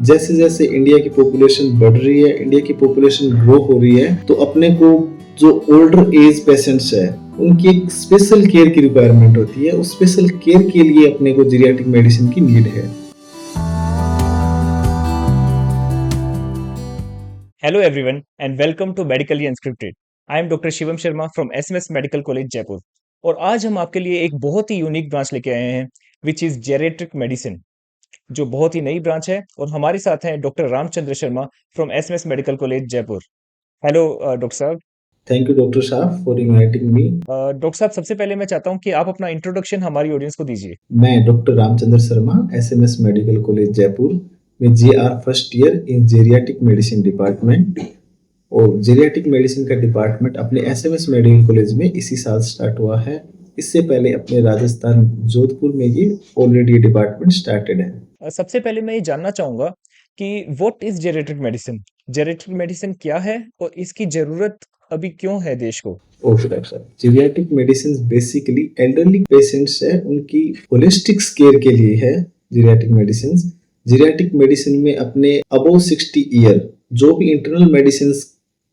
जैसे जैसे इंडिया की पॉपुलेशन बढ़ रही है, इंडिया की पॉपुलेशन ग्रो हो रही है, तो अपने को जो ओल्डर एज पेशेंट्स है उनकी एक स्पेशल केयर की रिक्वायरमेंट होती है। उस स्पेशल केयर के लिए अपने को जीरियाट्रिक मेडिसिन की नीड है। Hello everyone and welcome to Medically Unscripted. I am Dr. Shivam Sharma from SMS medical college Jaipur और आज हम आपके लिए एक बहुत ही यूनिक ब्रांच लेके आए हैं विच इज़ जेरेट्रिक मेडिसिन, जो बहुत ही नई ब्रांच है। और हमारे साथ हैं doctor Ramchandra Sharma from SMS medical college Jaipur. Hello doctor साहब। थैंक यू डॉक्टर साहब फॉर इनवाइटिंग मी। डॉक्टर साहब, सबसे पहले मैं चाहता हूँ कि आप अपना इंट्रोडक्शन हमारी ऑडियंस को दीजिए। मैं doctor Ramchandra Sharma, SMS medical college Jaipur में JR first year in geriatric medicine department. और जेरियाटिक मेडिसिन का डिपार्टमेंट अपने एसएमएस मेडिकल कॉलेज में इसी साल स्टार्ट हुआ है। इससे पहले अपने राजस्थान जोधपुर में ये ऑलरेडी डिपार्टमेंट स्टार्टेड है। सबसे पहले मैं ये जानना चाहूँगा कि व्हाट इज़ जेरेट्रिक मेडिसिन? जेरेट्रिक मेडिसिन क्या है और इसकी ज़रूरत अभी क्यों है देश को? ओके डॉक्टर साहब, geriatric medicine basically elderly patients है उनकी होलिस्टिक केयर के लिए है। जीरियाट्रिक मेडिसिन में अपने अबव 60 ईयर जो भी इंटरनल मेडिसिन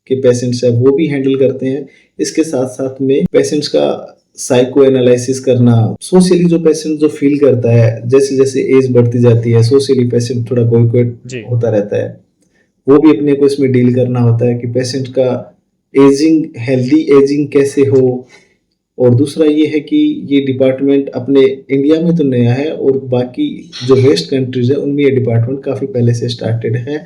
के पेशेंट्स है वो भी हैंडल करते हैं। इसके साथ साथ में पेशेंट्स का साइको एनालिसिस करना, सोशली जो पेशेंट जो फील करता है, जैसे जैसे एज बढ़ती जाती है सोशली पेशेंट थोड़ा बॉयकॉट होता रहता है, वो भी अपने को इसमें डील करना होता है कि पेशेंट का एजिंग, हेल्दी एजिंग कैसे हो। और दूसरा ये है कि ये डिपार्टमेंट अपने इंडिया में तो नया है और बाकी जो वेस्ट कंट्रीज है उनमें ये डिपार्टमेंट काफ़ी पहले से स्टार्टेड है।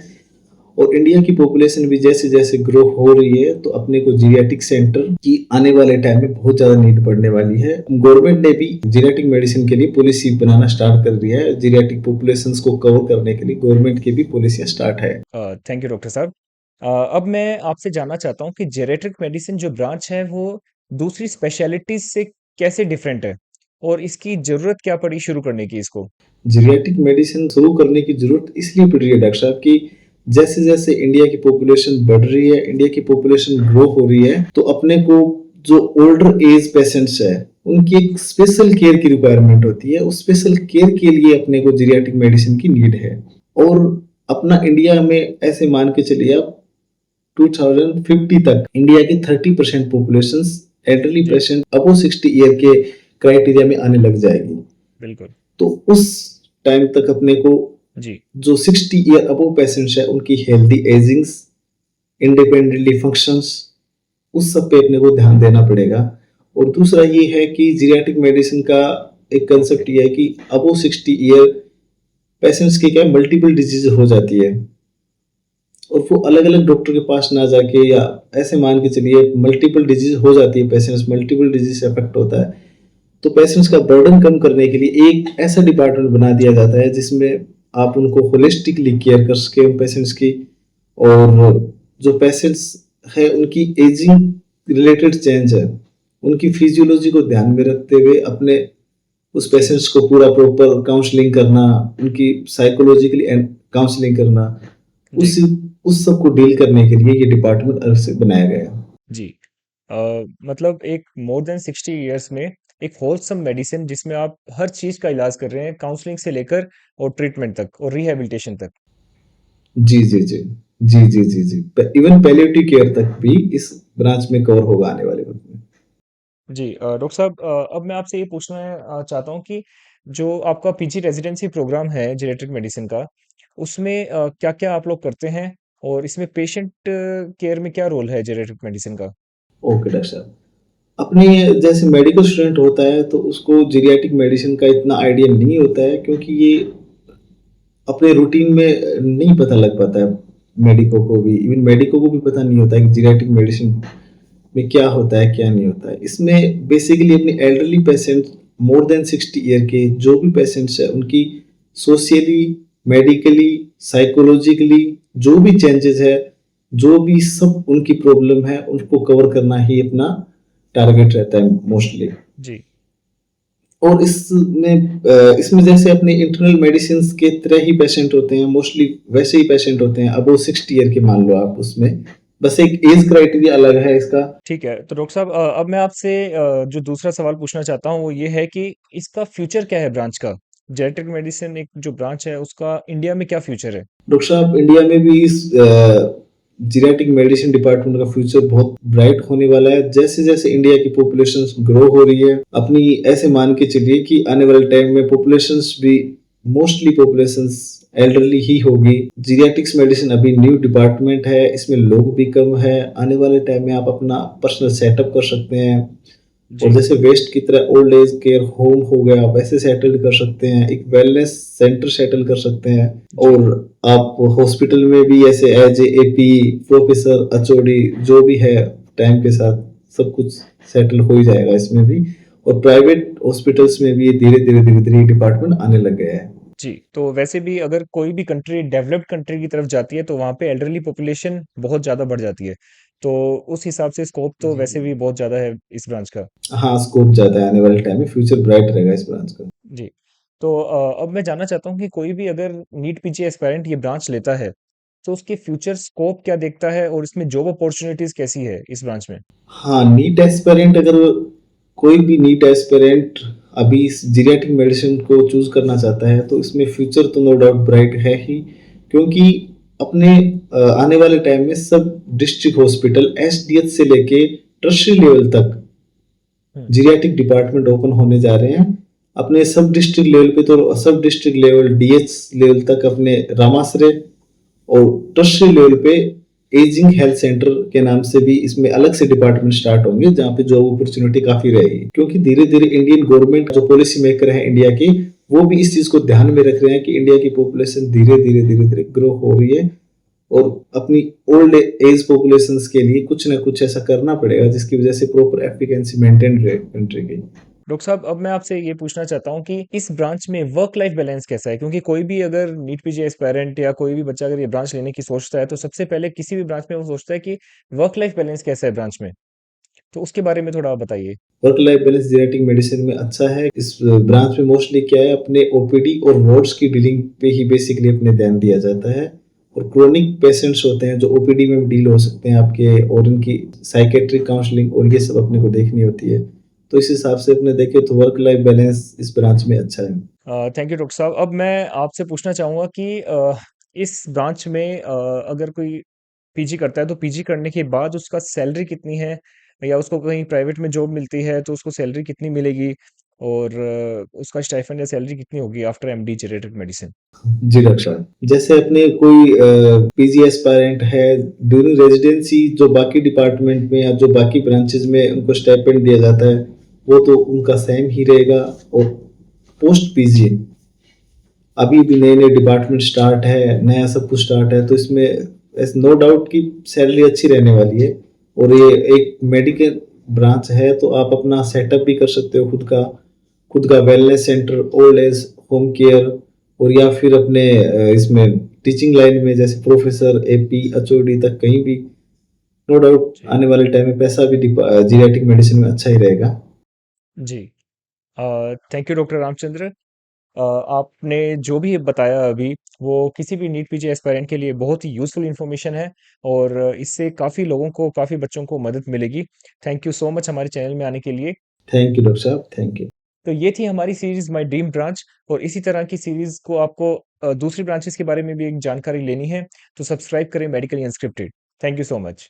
और इंडिया की पॉपुलेशन भी जैसे जैसे ग्रो हो रही है तो अपने को जीरियाटिक सेंटर की आने वाले टाइम में बहुत ज़्यादा नीड पड़ने वाली है। गवर्नमेंट ने भी जीरियाटिक मेडिसिन के लिए पॉलिसी बनाना स्टार्ट कर दिया है। जीरियाटिक पॉपुलेशन को कवर करने के लिए गवर्नमेंट की भी पॉलिसियाँ स्टार्ट है। थैंक यू डॉक्टर साहब। अब मैं आपसे जानना चाहता हूँ कि जेरेट्रिक मेडिसिन जो ब्रांच है वो दूसरी स्पेशलिटीज से कैसे डिफरेंट है और इसकी जरूरत क्या पड़ी शुरू करने की इसको? जीरियाटिक मेडिसिन शुरू करने की जरूरत इसलिए पड़ रही है डॉक्टर साहब कि जैसे जैसे इंडिया की पॉपुलेशन बढ़ रही है, इंडिया की पॉपुलेशन ग्रो हो रही है, तो अपने को जो ओल्डर एज पेशेंट्स है उनकी एक स्पेशल केयर की रिक्वायरमेंट होती है। उस स्पेशल केयर के लिए अपने को जीरियाटिक मेडिसिन की नीड है। और अपना इंडिया में ऐसे मान के चलिए आप 2050 तक इंडिया की 30% पॉपुलेशन एल्डरली पेशेंट अबो 60 ईयर के क्राइटेरिया में आने लग जाएगी। बिल्कुल। तो उस टाइम तक अपने को जी जो 60 ईयर अबव पेशेंट्स है उनकी हेल्दी एजिंग्स, इंडिपेंडेंटली फंक्शंस, उस सब पे अपने को ध्यान देना पड़ेगा। और दूसरा ये है कि जीरियाट्रिक मेडिसिन का एक कंसेप्ट ये है कि अबव 60 ईयर पेशेंट्स की क्या मल्टीपल डिजीज हो जाती है और वो अलग अलग डॉक्टर के पास ना जाके, या ऐसे मान के चलिए मल्टीपल डिजीज हो जाती है, पेशेंट्स मल्टीपल डिजीज से अफेक्ट होता है, तो पेशेंट्स का बर्डन कम करने के लिए एक ऐसा डिपार्टमेंट बना दिया जाता है जिसमें आप उनको होलिस्टिकली केयर कर सके उन पेशेंट्स की। और जो पेशेंट्स है उनकी एजिंग रिलेटेड चेंज है, उनकी फिजियोलॉजी को ध्यान में रखते हुए अपने उस पेशेंट्स को पूरा प्रॉपर काउंसलिंग करना, उनकी साइकोलॉजिकली काउंसलिंग करना, उस जी उस सब को डील करने के लिए ये डिपार्टमेंट अलग से बनाया गया है। जी। मतलब एक मोर देन 60 इयर्स में एक होलसम मेडिसिन जिसमें आप हर चीज का इलाज कर रहे हैं, काउंसलिंग से लेकर और ट्रीटमेंट तक और रिहेबिलिटेशन तक। जी जी जी जी जी जी जी, इवन पैलिएटिव केयर तक भी इस ब्रांच में कवर होगा आने वाले वक्त में। जी डॉक्टर साहब, अब मैं आपसे ये पूछना चाहता हूँ कि जो आपका पीजी रेजिडेंसी प्रोग्राम है जेनेटिक मेडिसिन का, उसमें क्या-क्या आप लोग करते हैं और इसमें पेशेंट केयर में क्या रोल है जेनेटिक मेडिसिन का? ओके डॉक्टर साहब, अपने जैसे मेडिकल स्टूडेंट होता है तो उसको जीरियाटिक मेडिसिन का इतना आइडिया नहीं होता है, क्योंकि ये अपने रूटीन में नहीं पता लग पाता है। मेडिको को भी, इवन मेडिको को भी पता नहीं होता है कि जीरियाटिक मेडिसिन में क्या होता है क्या नहीं होता है। इसमें बेसिकली अपने elderly patient, more than 60 year के जो भी पेशेंट्स है उनकी सोशली, मेडिकली, साइकोलॉजिकली जो भी चेंजेस है, जो भी सब उनकी प्रॉब्लम है, उनको कवर करना ही अपना टारगेट रहता है मोस्टली। जी और इसमें जैसे अपने इंटरनल मेडिसिन के तरह ही पेशेंट होते हैं, मोस्टली वैसे ही पेशेंट होते हैं अबो 60 ईयर के, मान लो आप उसमें, बस एक एज क्राइटेरिया अलग है इसका। ठीक है। तो डॉक्टर साहब, अब मैं आपसे जो दूसरा सवाल पूछना चाहता हूँ वो ये है कि इसका फ्यूचर क्या है ब्रांच का? जेनेटिक मेडिसिन एक जो ब्रांच है उसका इंडिया में क्या फ्यूचर है? डॉक्टर साहब, इंडिया में भी इस जीनेटिक मेडिसिन डिपार्टमेंट का फ्यूचर बहुत ब्राइट होने वाला है। जैसे जैसे इंडिया की पॉपुलेशन ग्रो हो रही है, अपनी ऐसे मान के चलिए कि आने वाले टाइम में पॉपुलेशन भी मोस्टली पॉपुलेशन एल्डरली ही होगी। जीरियाटिक्स मेडिसिन अभी न्यू डिपार्टमेंट है, इसमें लोग भी कम है। आने वाले टाइम में आप अपना पर्सनल सेटअप कर सकते हैं, और जी, जैसे वेस्ट की तरह ओल्ड एज केयर होम हो गया वैसे सेटल कर सकते हैं, एक वेलनेस सेंटर सेटल कर सकते हैं। जी, और आप हॉस्पिटल में भी ऐसे एज एपी प्रोफेसर एचओडी जो भी है, टाइम के साथ सब कुछ सेटल हो ही जाएगा इसमें भी। और प्राइवेट हॉस्पिटल्स में भी धीरे धीरे डिपार्टमेंट आने लग गया है। जी। तो वैसे भी अगर कोई भी कंट्री डेवलप्ड कंट्री की तरफ जाती है तो वहाँ पे एल्डरली पॉपुलेशन बहुत ज़्यादा बढ़ जाती है। तो उस हिसाब से स्कोप तो जी वैसे भी बहुत ज़्यादा है इस ब्रांच का। हाँ, स्कोप ज्यादा है, आने वाले टाइम में फ्यूचर ब्राइट रहेगा इस ब्रांच का। जी। तो अब मैं जानना चाहता हूँ कि कोई भी अगर नीट पीजी एस्पायरेंट ये ब्रांच लेता है, तो उसके फ्यूचर स्कोप क्या देखता है और इसमें जॉब अपॉर्चुनिटीज़ कैसी है इस ब्रांच में? हाँ, नीट एस्पिरेंट, अगर कोई भी नीट एस्पिरेंट अभी इस जीरियाट्रिक मेडिसिन को चूज करना चाहता है तो इसमें फ्यूचर तो नो डाउट ब्राइट है ही। क्योंकि अपने आने वाले टाइम में सब डिस्ट्रिक्ट हॉस्पिटल एसडीएच से लेके टर्शियरी लेवल तक हुँ, जीरियाट्रिक डिपार्टमेंट ओपन होने जा रहे हैं। अपने सब डिस्ट्रिक्ट लेवल पे तो सब डिस्ट्रिक्ट लेवल डीएच लेवल तक अपने रामाश्रय, और टर्शियरी लेवल पे एजिंग हेल्थ सेंटर के नाम से भी इसमें अलग से डिपार्टमेंट स्टार्ट होंगे, जहाँ पे जॉब अपॉर्चुनिटी काफी रहेगी। क्योंकि धीरे धीरे इंडियन गवर्नमेंट जो पॉलिसी मेकर है इंडिया के, वो भी इस चीज को ध्यान में रख रहे हैं कि इंडिया की पॉपुलेशन धीरे धीरे ग्रो हो रही है, और अपनी ओल्ड एज पॉपुलेशन के लिए कुछ ना कुछ ऐसा करना पड़ेगा जिसकी वजह से प्रॉपर एफिकेंसी मेंटेन रहे कंट्री की। डॉक्टर साहब अब मैं आपसे ये पूछना चाहता हूँ कि इस ब्रांच में वर्क लाइफ बैलेंस कैसा है? क्योंकि कोई भी अगर नीट पीजी एस्पायरेंट या कोई भी बच्चा अगर ये ब्रांच लेने की सोचता है, तो सबसे पहले किसी भी ब्रांच में वो सोचता है कि वर्क लाइफ बैलेंस कैसा है ब्रांच में? तो उसके बारे में थोड़ा बताइए। Work life balance genetic medicine में अच्छा है। इस ब्रांच में मोस्टली क्या है, अपने ओपीडी और वार्ड्स की डीलिंग पे ही बेसिकली अपने ध्यान दिया जाता है। और क्रोनिक पेशेंट्स होते हैं जो ओपीडी में डील हो सकते हैं आपके, और उनकी साइकेट्रिक काउंसलिंग और ये सब अपने को देखनी होती है। तो इस हिसाब से अपने देखें तो वर्क लाइफ बैलेंस इस ब्रांच में अच्छा है। थैंक यू डॉक्टर साहब। अब मैं आपसे पूछना चाहूँगा कि इस ब्रांच में अगर कोई पीजी करता है तो पीजी करने के बाद उसका सैलरी कितनी है? या उसको कहीं प्राइवेट में जॉब मिलती है तो उसको सैलरी कितनी मिलेगी? और उसका स्टाइपेंड या सैलरी कितनी होगी आफ्टर एमडी जेनेटिक मेडिसिन? जी डॉक्टर साहब, जैसे अपने कोई पीजी एस्पायरेंट है, ड्यूरिंग रेजिडेंसी जो बाकी डिपार्टमेंट में या जो बाकी ब्रांचेज में उनको स्टाइपेंड दिया जाता है, वो तो उनका सेम ही रहेगा। और पोस्ट पीजी अभी भी नए नए डिपार्टमेंट स्टार्ट है, नया सब कुछ स्टार्ट है, तो इसमें नो डाउट की सैलरी अच्छी रहने वाली है। और ये एक मेडिकल ब्रांच है, तो आप अपना सेटअप भी कर सकते हो खुद का wellness centre, old age home care, और या फिर अपने इसमें टीचिंग लाइन में जैसे प्रोफेसर एपी एचओडी तक कहीं भी। नो डाउट जी। आने वाले टाइम में पैसा भी जीनेटिक मेडिसिन में अच्छा ही रहेगा। जी। Thank you doctor Ramchandra. आपने जो भी बताया अभी वो किसी भी नीट पीजी एस्पायरेंट के लिए बहुत ही यूज़फुल इन्फॉर्मेशन है और इससे काफ़ी लोगों को, काफ़ी बच्चों को मदद मिलेगी। थैंक यू सो मच हमारे चैनल में आने के लिए। थैंक यू डॉक्टर साहब, थैंक यू। तो ये थी हमारी सीरीज़ माय ड्रीम ब्रांच और इसी तरह की सीरीज़ को आपको दूसरी ब्रांचेस के बारे में भी एक जानकारी लेनी है, तो सब्सक्राइब करें medically unscripted. Thank you so much.